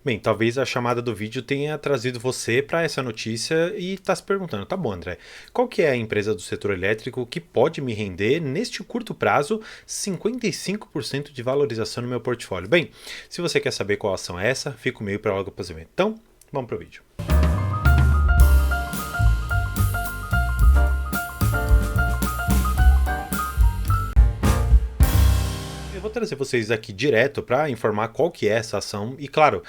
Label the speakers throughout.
Speaker 1: Bem, talvez a chamada do vídeo tenha trazido você para essa notícia e está se perguntando, tá bom, André, qual que é a empresa do setor elétrico que pode me render, neste curto prazo, 55% de valorização no meu portfólio? Bem, se você quer saber qual ação é essa, fica o meio para logo fazer. Então, vamos para o vídeo. Eu vou trazer vocês aqui direto para informar qual que é essa ação e claro,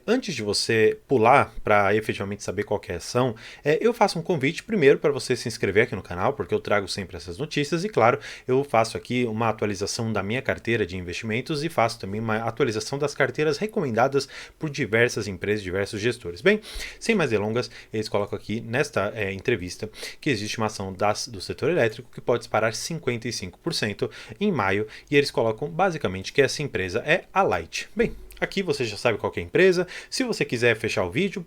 Speaker 1: antes de você pular para efetivamente saber qual que é a ação, eu faço um convite primeiro para você se inscrever aqui no canal, porque eu trago sempre essas notícias e claro, eu faço aqui uma atualização da minha carteira de investimentos e faço também uma atualização das carteiras recomendadas por diversas empresas, diversos gestores. Bem, sem mais delongas, eles colocam aqui nesta entrevista que existe uma ação do setor elétrico que pode disparar 55% em maio e eles colocam basicamente que essa empresa é a Light. Bem, aqui você já sabe qual que é a empresa. Se você quiser fechar o vídeo,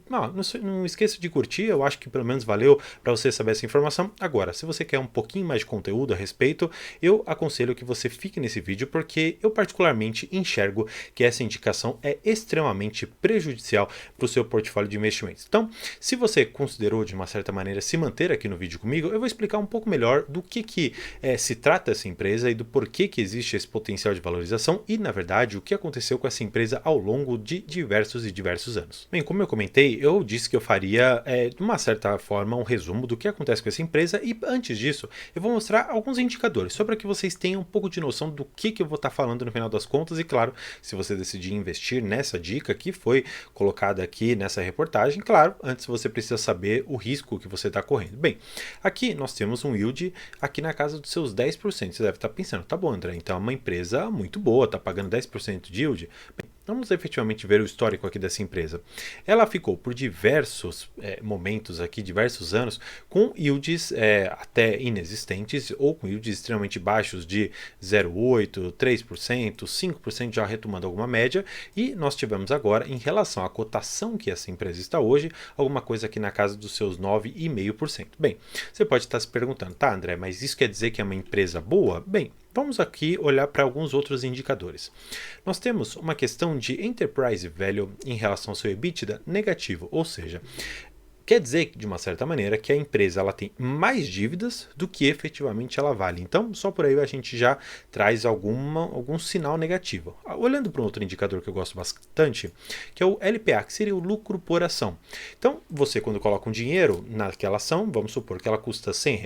Speaker 1: não esqueça de curtir, eu acho que pelo menos valeu para você saber essa informação. Agora, se você quer um pouquinho mais de conteúdo a respeito, eu aconselho que você fique nesse vídeo porque eu particularmente enxergo que essa indicação é extremamente prejudicial para o seu portfólio de investimentos. Então, se você considerou de uma certa maneira se manter aqui no vídeo comigo, eu vou explicar um pouco melhor do que se trata essa empresa e do porquê que existe esse potencial de valorização e, na verdade, o que aconteceu com essa empresa ao longo de diversos anos. Bem, como eu comentei, eu disse que eu faria, de uma certa forma, um resumo do que acontece com essa empresa e, antes disso, eu vou mostrar alguns indicadores, só para que vocês tenham um pouco de noção do que eu vou estar falando no final das contas e, claro, se você decidir investir nessa dica que foi colocada aqui nessa reportagem, claro, antes você precisa saber o risco que você está correndo. Bem, aqui nós temos um yield aqui na casa dos seus 10%. Você deve estar pensando, tá bom, André, então é uma empresa muito boa, está pagando 10% de yield. Bem, vamos efetivamente ver o histórico aqui dessa empresa. Ela ficou por diversos momentos aqui, diversos anos, com yields até inexistentes ou com yields extremamente baixos de 0,8%, 3%, 5% já retomando alguma média e nós tivemos agora, em relação à cotação que essa empresa está hoje, alguma coisa aqui na casa dos seus 9,5%. Bem, você pode estar se perguntando, tá, André, mas isso quer dizer que é uma empresa boa? Bem, vamos aqui olhar para alguns outros indicadores. Nós temos uma questão de enterprise value em relação ao seu EBITDA negativo, ou seja, quer dizer, de uma certa maneira, que a empresa ela tem mais dívidas do que efetivamente ela vale. Então, só por aí a gente já traz algum sinal negativo. Olhando para um outro indicador que eu gosto bastante, que é o LPA, que seria o lucro por ação. Então, você quando coloca um dinheiro naquela ação, vamos supor que ela custa R$ 100,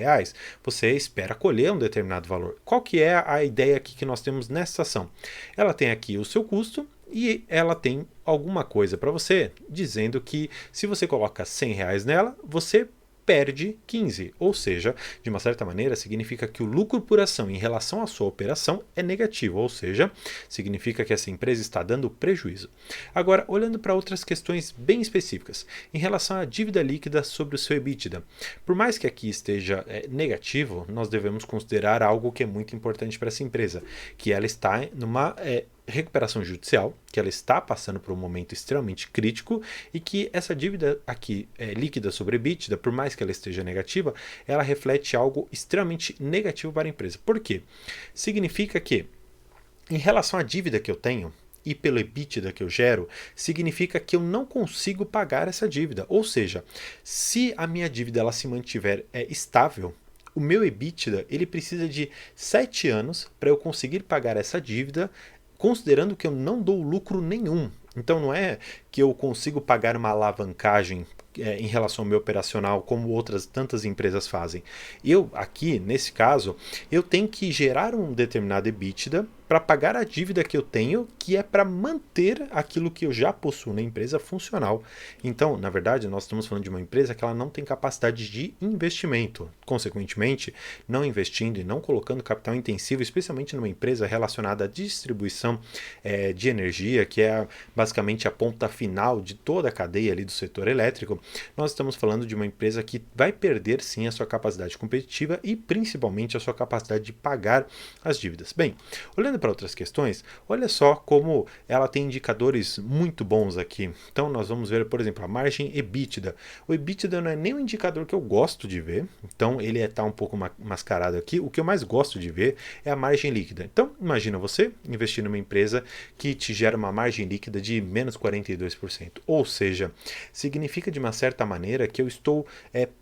Speaker 1: você espera colher um determinado valor. Qual que é a ideia aqui que nós temos nessa ação? Ela tem aqui o seu custo, e ela tem alguma coisa para você dizendo que se você coloca R$ 100 nela, você perde 15, ou seja, de uma certa maneira significa que o lucro por ação em relação à sua operação é negativo, ou seja, significa que essa empresa está dando prejuízo. Agora, olhando para outras questões bem específicas, em relação à dívida líquida sobre o seu EBITDA, por mais que aqui esteja negativo, nós devemos considerar algo que é muito importante para essa empresa, que ela está numa recuperação judicial, que ela está passando por um momento extremamente crítico e que essa dívida aqui líquida sobre EBITDA, por mais que ela esteja negativa, ela reflete algo extremamente negativo para a empresa. Por quê? Significa que, em relação à dívida que eu tenho, e pelo EBITDA que eu gero, significa que eu não consigo pagar essa dívida. Ou seja, se a minha dívida ela se mantiver estável, o meu EBITDA ele precisa de 7 anos para eu conseguir pagar essa dívida, considerando que eu não dou lucro nenhum. Então não é que eu consigo pagar uma alavancagem em relação ao meu operacional, como outras tantas empresas fazem. Eu, aqui, nesse caso, eu tenho que gerar um determinado EBITDA para pagar a dívida que eu tenho, que é para manter aquilo que eu já possuo na empresa funcional. Então, na verdade, nós estamos falando de uma empresa que ela não tem capacidade de investimento. Consequentemente, não investindo e não colocando capital intensivo, especialmente numa empresa relacionada à distribuição de energia, que é basicamente a ponta final de toda a cadeia ali do setor elétrico, nós estamos falando de uma empresa que vai perder sim a sua capacidade competitiva e principalmente a sua capacidade de pagar as dívidas. Bem, olhando para outras questões, olha só como ela tem indicadores muito bons aqui. Então nós vamos ver, por exemplo, a margem EBITDA. O EBITDA não é nem um indicador que eu gosto de ver, então ele está um pouco mascarado aqui. O que eu mais gosto de ver é a margem líquida. Então imagina você investir numa empresa que te gera uma margem líquida de menos 42%. Ou seja, significa de uma certa maneira que eu estou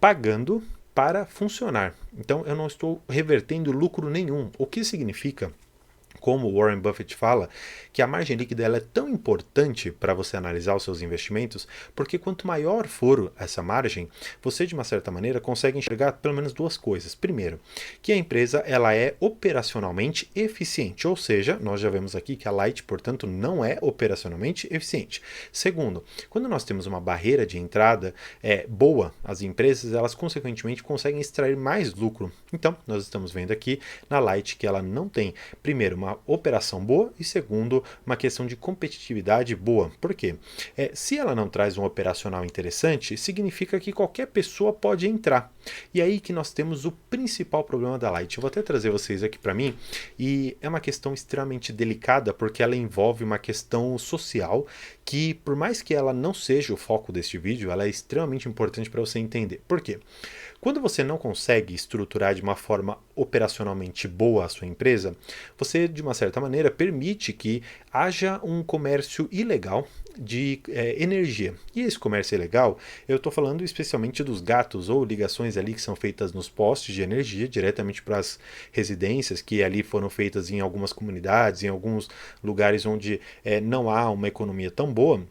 Speaker 1: pagando para funcionar. Então eu não estou revertendo lucro nenhum. O que significa, como Warren Buffett fala, que a margem líquida ela é tão importante para você analisar os seus investimentos, porque quanto maior for essa margem, você de uma certa maneira consegue enxergar pelo menos duas coisas. Primeiro, que a empresa ela é operacionalmente eficiente, ou seja, nós já vemos aqui que a Light, portanto, não é operacionalmente eficiente. Segundo, quando nós temos uma barreira de entrada boa, as empresas elas consequentemente conseguem extrair mais lucro. Então, nós estamos vendo aqui na Light que ela não tem, primeiro, uma operação boa e segundo, uma questão de competitividade boa. Por quê? Se ela não traz um operacional interessante, significa que qualquer pessoa pode entrar. E aí que nós temos o principal problema da Light. Eu vou até trazer vocês aqui para mim, e é uma questão extremamente delicada porque ela envolve uma questão social que, por mais que ela não seja o foco deste vídeo, ela é extremamente importante para você entender. Por quê? Quando você não consegue estruturar de uma forma operacionalmente boa a sua empresa, você, de uma certa maneira, permite que haja um comércio ilegal de energia. E esse comércio ilegal, eu estou falando especialmente dos gatos ou ligações ali que são feitas nos postes de energia diretamente para as residências, que ali foram feitas em algumas comunidades, em alguns lugares onde não há uma economia tão boa.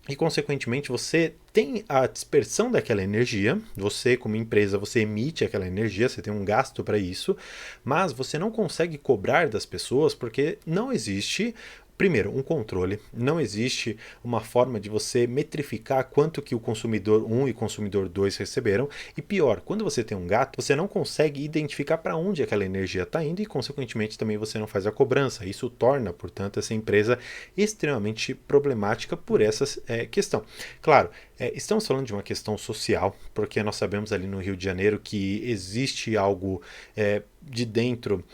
Speaker 1: E, consequentemente, você tem a dispersão daquela energia, você como empresa, você emite aquela energia, você tem um gasto para isso, mas você não consegue cobrar das pessoas porque não existe, primeiro, um controle, não existe uma forma de você metrificar quanto que o consumidor 1 e consumidor 2 receberam, e pior, quando você tem um gato, você não consegue identificar para onde aquela energia está indo e, consequentemente, também você não faz a cobrança. Isso torna, portanto, essa empresa extremamente problemática por essa questão. Claro, estamos falando de uma questão social, porque nós sabemos ali no Rio de Janeiro que existe algo de dentro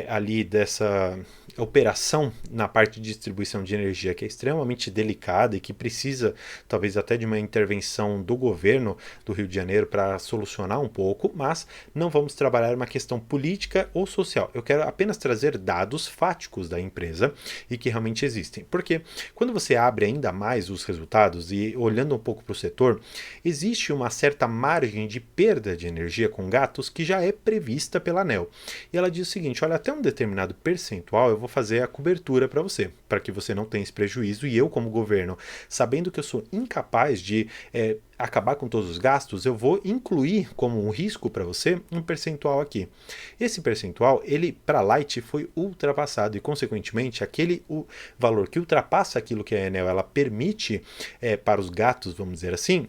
Speaker 1: ali dessa operação na parte de distribuição de energia que é extremamente delicada e que precisa talvez até de uma intervenção do governo do Rio de Janeiro para solucionar um pouco, mas não vamos trabalhar uma questão política ou social. Eu quero apenas trazer dados fáticos da empresa e que realmente existem. Porque quando você abre ainda mais os resultados e olhando um pouco para o setor, existe uma certa margem de perda de energia com gatos que já é prevista pela ANEEL. E ela diz o seguinte: olha, até um determinado percentual eu vou fazer a cobertura para você, para que você não tenha esse prejuízo, e eu, como governo, sabendo que eu sou incapaz de acabar com todos os gastos, eu vou incluir como um risco para você um percentual aqui. Esse percentual, ele para Light foi ultrapassado e, consequentemente, aquele o valor que ultrapassa aquilo que a ANEEL ela permite para os gatos, vamos dizer assim,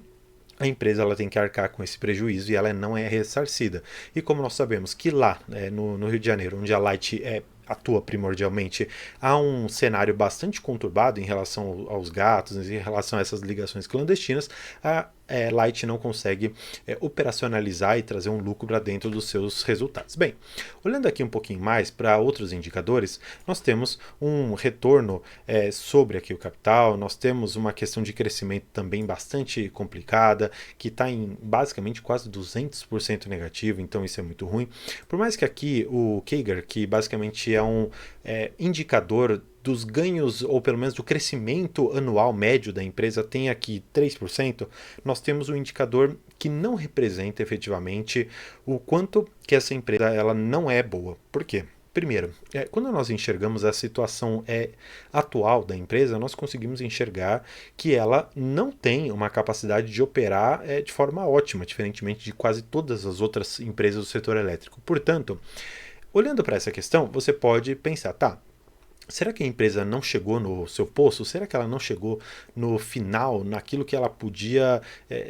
Speaker 1: a empresa ela tem que arcar com esse prejuízo e ela não é ressarcida. E como nós sabemos que lá no Rio de Janeiro, onde a Light atua primordialmente, há um cenário bastante conturbado em relação aos gatos, em relação a essas ligações clandestinas, a Light não consegue operacionalizar e trazer um lucro para dentro dos seus resultados. Bem, olhando aqui um pouquinho mais para outros indicadores, nós temos um retorno sobre aqui o capital, nós temos uma questão de crescimento também bastante complicada, que está em basicamente quase 200% negativo, então isso é muito ruim. Por mais que aqui o CAGR, que basicamente é um indicador dos ganhos, ou pelo menos do crescimento anual médio da empresa, tem aqui 3%, nós temos um indicador que não representa efetivamente o quanto que essa empresa ela não é boa. Por quê? Primeiro, quando nós enxergamos a situação atual da empresa, nós conseguimos enxergar que ela não tem uma capacidade de operar de forma ótima, diferentemente de quase todas as outras empresas do setor elétrico. Portanto, olhando para essa questão, você pode pensar, tá, será que a empresa não chegou no seu poço? Será que ela não chegou no final, naquilo que ela podia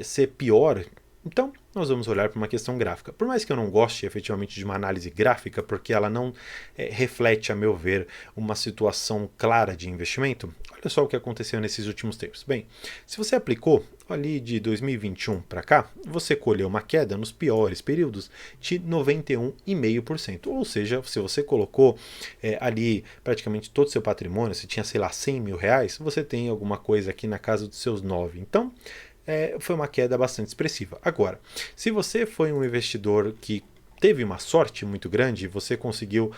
Speaker 1: ser pior? Então, nós vamos olhar para uma questão gráfica. Por mais que eu não goste efetivamente de uma análise gráfica, porque ela não reflete, a meu ver, uma situação clara de investimento, olha só o que aconteceu nesses últimos tempos. Bem, se você aplicou ali de 2021 para cá, você colheu uma queda nos piores períodos de 91,5%. Ou seja, se você colocou ali praticamente todo o seu patrimônio, se tinha, sei lá, 100 mil reais, você tem alguma coisa aqui na casa dos seus 9. Então, foi uma queda bastante expressiva. Agora, se você foi um investidor que teve uma sorte muito grande, você conseguiu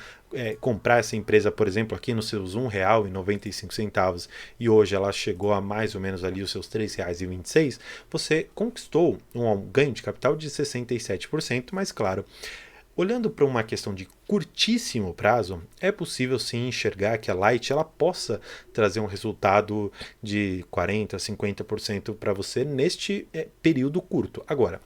Speaker 1: comprar essa empresa, por exemplo, aqui nos seus R$ 1,95 e hoje ela chegou a mais ou menos ali os seus R$ 3,26, você conquistou um ganho de capital de 67%, mas claro, olhando para uma questão de curtíssimo prazo, é possível sim enxergar que a Light ela possa trazer um resultado de 40%, 50% para você neste período curto. Agora,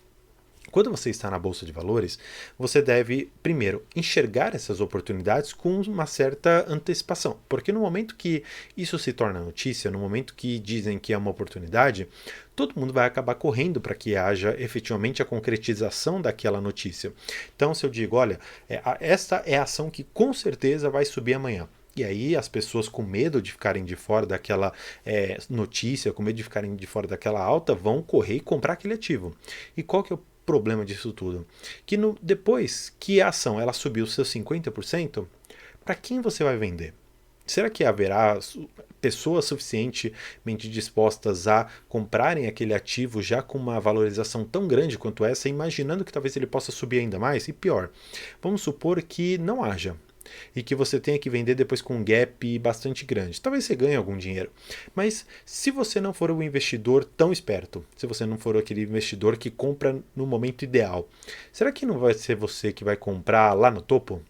Speaker 1: quando você está na bolsa de valores, você deve primeiro enxergar essas oportunidades com uma certa antecipação, porque no momento que isso se torna notícia, no momento que dizem que é uma oportunidade, todo mundo vai acabar correndo para que haja efetivamente a concretização daquela notícia. Então, se eu digo, olha, esta é a ação que com certeza vai subir amanhã. E aí as pessoas com medo de ficarem de fora daquela notícia, com medo de ficarem de fora daquela alta, vão correr e comprar aquele ativo. E qual que é o problema disso tudo? Que depois que a ação ela subiu seus 50%, para quem você vai vender? Será que haverá pessoas suficientemente dispostas a comprarem aquele ativo já com uma valorização tão grande quanto essa, imaginando que talvez ele possa subir ainda mais? E pior, vamos supor que não haja e que você tenha que vender depois com um gap bastante grande. Talvez você ganhe algum dinheiro, mas se você não for um investidor tão esperto, se você não for aquele investidor que compra no momento ideal, será que não vai ser você que vai comprar lá no topo?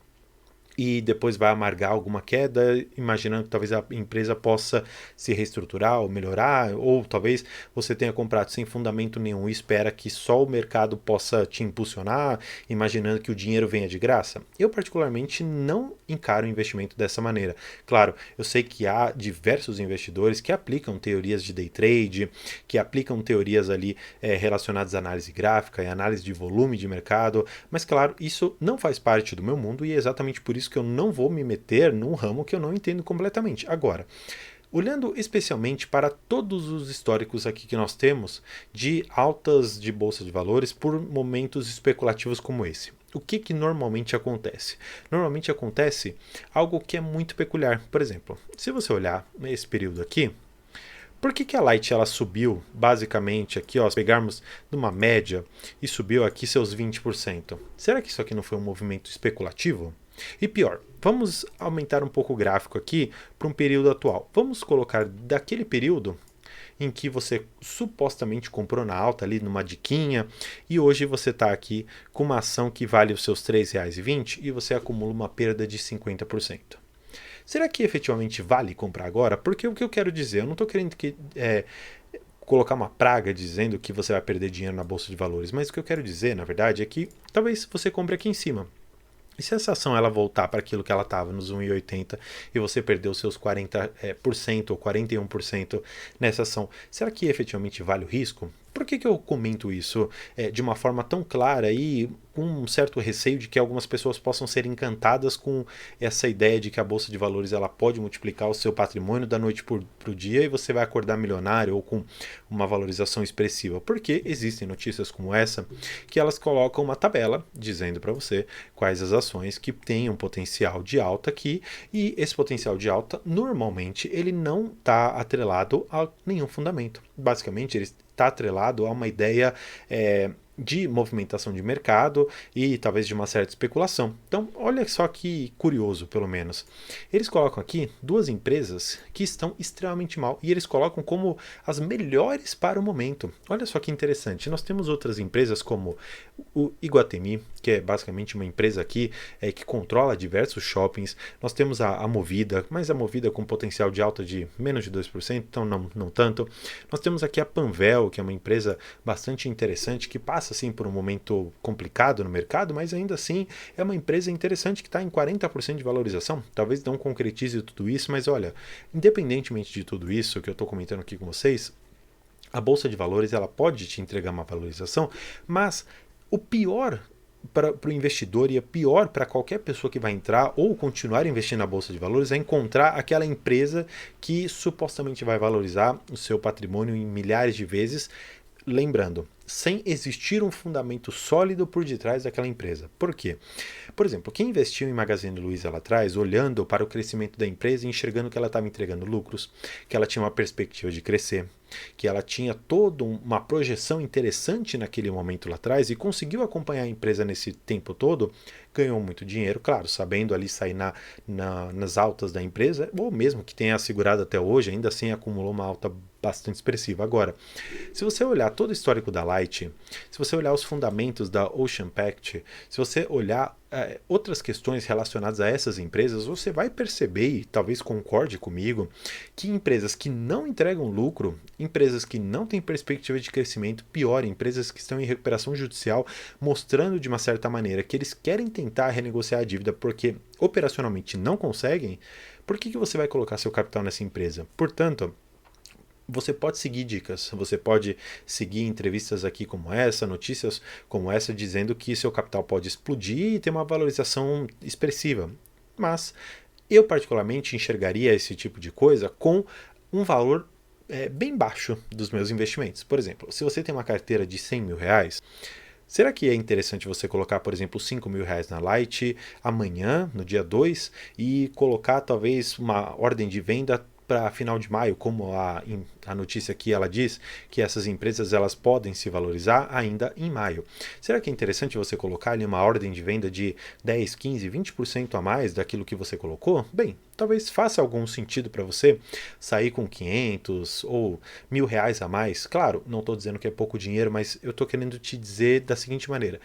Speaker 1: E depois vai amargar alguma queda, imaginando que talvez a empresa possa se reestruturar ou melhorar, ou talvez você tenha comprado sem fundamento nenhum e espera que só o mercado possa te impulsionar, imaginando que o dinheiro venha de graça. Eu particularmente não encaro o investimento dessa maneira. Claro, eu sei que há diversos investidores que aplicam teorias de day trade, que aplicam teorias ali relacionadas à análise gráfica e análise de volume de mercado, mas claro, isso não faz parte do meu mundo e é exatamente por isso que eu não vou me meter num ramo que eu não entendo completamente. Agora, olhando especialmente para todos os históricos aqui que nós temos de altas de bolsa de valores por momentos especulativos como esse. O que normalmente acontece? Normalmente acontece algo que é muito peculiar. Por exemplo, se você olhar nesse período aqui, por que a Light ela subiu basicamente aqui, ó, se pegarmos numa média e subiu aqui seus 20%? Será que isso aqui não foi um movimento especulativo? E pior, vamos aumentar um pouco o gráfico aqui para um período atual. Vamos colocar daquele período em que você supostamente comprou na alta ali numa diquinha e hoje você está aqui com uma ação que vale os seus R$ 3,20 e você acumula uma perda de 50%. Será que efetivamente vale comprar agora? Porque o que eu quero dizer, eu não estou querendo colocar uma praga dizendo que você vai perder dinheiro na bolsa de valores, mas o que eu quero dizer, na verdade, é que talvez você compre aqui em cima. E se essa ação ela voltar para aquilo que ela estava nos 1,80 e você perdeu seus 40% ou 41% nessa ação, será que efetivamente vale o risco? Por que eu comento isso de uma forma tão clara e com um certo receio de que algumas pessoas possam ser encantadas com essa ideia de que a bolsa de valores ela pode multiplicar o seu patrimônio da noite para o dia e você vai acordar milionário ou com uma valorização expressiva? Porque existem notícias como essa que elas colocam uma tabela dizendo para você quais as ações que têm um potencial de alta aqui e esse potencial de alta normalmente ele não está atrelado a nenhum fundamento. Basicamente ele está atrelado a uma ideia de movimentação de mercado e talvez de uma certa especulação. Então, olha só que curioso, pelo menos. Eles colocam aqui duas empresas que estão extremamente mal e eles colocam como as melhores para o momento. Olha só que interessante. Nós temos outras empresas como o Iguatemi, que é basicamente uma empresa aqui que controla diversos shoppings. Nós temos a Movida, mas a Movida com potencial de alta de menos de 2%, então não tanto. Nós temos aqui a Panvel, que é uma empresa bastante interessante que passa assim por um momento complicado no mercado, mas ainda assim é uma empresa interessante que está em 40% de valorização. Talvez não concretize tudo isso, mas olha, independentemente de tudo isso que eu estou comentando aqui com vocês, A bolsa de valores ela pode te entregar uma valorização, mas o pior para o investidor e é pior para qualquer pessoa que vai entrar ou continuar investindo na bolsa de valores é encontrar aquela empresa que supostamente vai valorizar o seu patrimônio em milhares de vezes, lembrando, sem existir um fundamento sólido por detrás daquela empresa. Por quê? Por exemplo, quem investiu em Magazine Luiza lá atrás, olhando para o crescimento da empresa e enxergando que ela estava entregando lucros, que ela tinha uma perspectiva de crescer, que ela tinha toda uma projeção interessante naquele momento lá atrás e conseguiu acompanhar a empresa nesse tempo todo, ganhou muito dinheiro, claro, sabendo ali sair nas altas da empresa, ou mesmo que tenha assegurado até hoje, ainda assim acumulou uma alta bastante expressiva. Agora, se você olhar todo o histórico da Light, se você olhar os fundamentos da Ocean Pact, se você olhar outras questões relacionadas a essas empresas, você vai perceber, e talvez concorde comigo, que empresas que não entregam lucro, empresas que não têm perspectiva de crescimento, pior, empresas que estão em recuperação judicial, mostrando de uma certa maneira que eles querem tentar renegociar a dívida porque operacionalmente não conseguem, por que você vai colocar seu capital nessa empresa? Portanto, você pode seguir dicas, você pode seguir entrevistas aqui como essa, notícias como essa, dizendo que seu capital pode explodir e ter uma valorização expressiva. Mas eu particularmente enxergaria esse tipo de coisa com um valor bem baixo dos meus investimentos. Por exemplo, se você tem uma carteira de 100 mil reais, será que é interessante você colocar, por exemplo, 5 mil reais na Light amanhã, no dia 2, e colocar talvez uma ordem de venda para final de maio, como a notícia aqui ela diz que essas empresas elas podem se valorizar ainda em maio. Será que é interessante você colocar ali uma ordem de venda de 10, 15, 20% a mais daquilo que você colocou? Bem, talvez faça algum sentido para você sair com 500 ou R$ 1.000 a mais. Claro, não estou dizendo que é pouco dinheiro, mas eu estou querendo te dizer da seguinte maneira.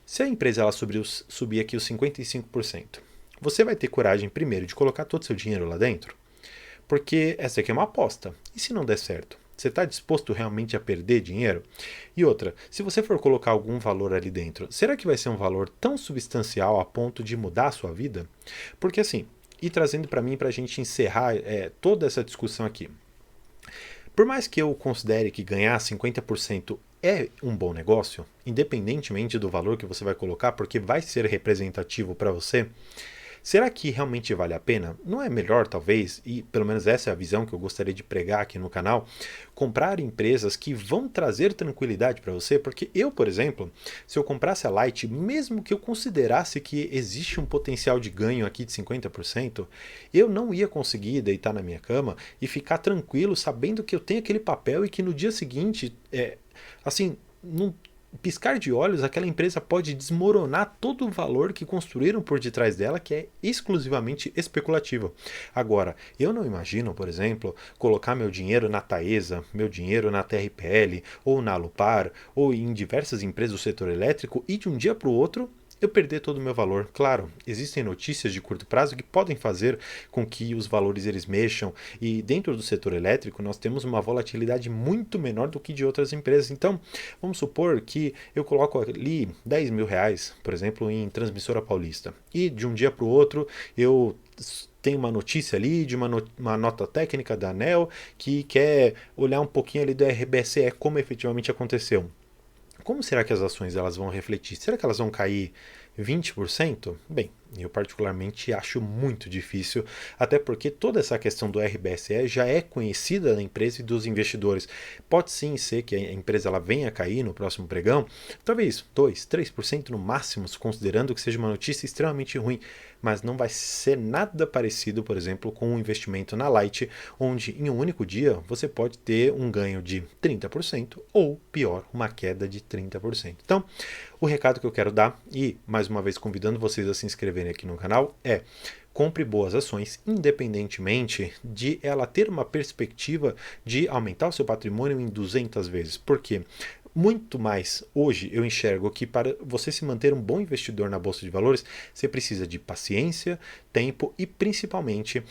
Speaker 1: Se a empresa ela subir aqui os 55%, você vai ter coragem primeiro de colocar todo o seu dinheiro lá dentro? Porque essa aqui é uma aposta. E se não der certo? Você está disposto realmente a perder dinheiro? E outra, se você for colocar algum valor ali dentro, será que vai ser um valor tão substancial a ponto de mudar a sua vida? Porque assim, e trazendo para mim para a gente encerrar toda essa discussão aqui. Por mais que eu considere que ganhar 50% é um bom negócio, independentemente do valor que você vai colocar, porque vai ser representativo para você, será que realmente vale a pena? Não é melhor, talvez, e pelo menos essa é a visão que eu gostaria de pregar aqui no canal, comprar empresas que vão trazer tranquilidade para você? Porque eu, por exemplo, se eu comprasse a Light, mesmo que eu considerasse que existe um potencial de ganho aqui de 50%, eu não ia conseguir deitar na minha cama e ficar tranquilo sabendo que eu tenho aquele papel e que no dia seguinte, assim, não piscar de olhos, aquela empresa pode desmoronar todo o valor que construíram por detrás dela, que é exclusivamente especulativo. Agora, eu não imagino, por exemplo, colocar meu dinheiro na Taesa, meu dinheiro na TRPL, ou na Alupar, ou em diversas empresas do setor elétrico, e de um dia para o outro eu perder todo o meu valor. Claro, existem notícias de curto prazo que podem fazer com que os valores eles mexam, e dentro do setor elétrico nós temos uma volatilidade muito menor do que de outras empresas. Então, vamos supor que eu coloco ali 10 mil reais, por exemplo, em Transmissora Paulista, e de um dia para o outro eu tem uma notícia ali de uma nota técnica da ANEEL que quer olhar um pouquinho ali do RBSE, como efetivamente aconteceu. Como será que as ações elas vão refletir? Será que elas vão cair 20%? Bem, eu particularmente acho muito difícil, até porque toda essa questão do RBSE já é conhecida da empresa e dos investidores. Pode sim ser que a empresa ela venha a cair no próximo pregão, talvez 2, 3% no máximo, considerando que seja uma notícia extremamente ruim, mas não vai ser nada parecido, por exemplo, com um investimento na Light, onde em um único dia você pode ter um ganho de 30% ou, pior, uma queda de 30%. Então, o recado que eu quero dar, e mais uma vez convidando vocês a se inscreverem aqui no canal, é: compre boas ações, independentemente de ela ter uma perspectiva de aumentar o seu patrimônio em 200 vezes. Por quê? Muito mais hoje eu enxergo que para você se manter um bom investidor na Bolsa de Valores, você precisa de paciência, tempo e principalmente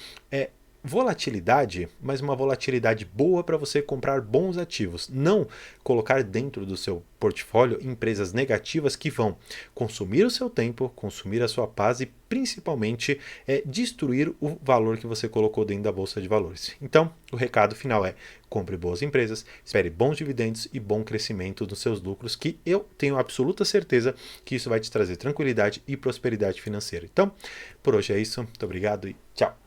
Speaker 1: volatilidade, mas uma volatilidade boa para você comprar bons ativos. Não colocar dentro do seu portfólio empresas negativas que vão consumir o seu tempo, consumir a sua paz e principalmente destruir o valor que você colocou dentro da bolsa de valores. Então, o recado final é: compre boas empresas, espere bons dividendos e bom crescimento dos seus lucros, que eu tenho absoluta certeza que isso vai te trazer tranquilidade e prosperidade financeira. Então, por hoje é isso. Muito obrigado e tchau!